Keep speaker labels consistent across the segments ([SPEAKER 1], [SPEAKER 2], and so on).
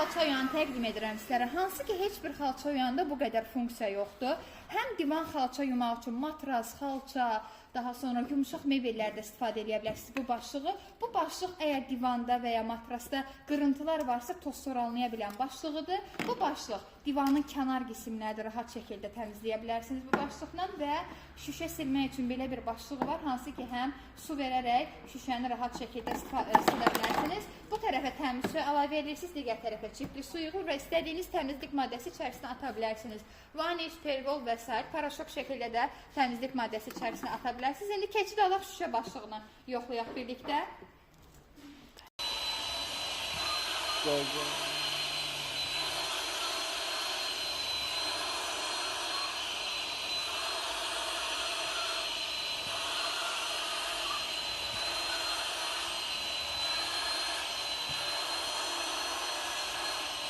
[SPEAKER 1] xalça yuyanı təqdim edirəm sizlərə. Hansı ki, heç bir xalça yuyanında bu qədər funksiya yoxdur. Həm divan xalça yumaq üçün matras, xalça, daha sonra yumuşaq mebellərdə istifadə edə bilərsiniz bu başlığı. Bu başlıq əgər divanda və ya matrasda qırıntılar varsa toz soralnaya bilən başlığıdır. Bu başlıq divanın kənar qismlərini rahat şəkildə təmizləyə bilərsiniz bu başlıqla və şüşə silmək üçün belə bir başlığı var, hansı ki, həm su verərək şüşəni rahat şəkildə silə bilərsiniz. Bu tərəfə təmiz su əlavə edirsiniz, digər tərəfə çirkli su yığır və istədiyiniz təmizlik maddəsi içərisinə ata bilərsiniz. Vaniş, pergol və s. paraşok şəkildə də təmizlik maddəsi içərisinə ata bilərsiniz. İndi keçid alaq şüşə başlığını yoxlayaq birlikdə.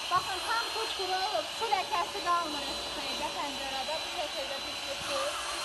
[SPEAKER 1] Baxın, tam qurulub, su ləkəsi qalmır üstündə pəncərədə, bu şəkildə püskürsünüz.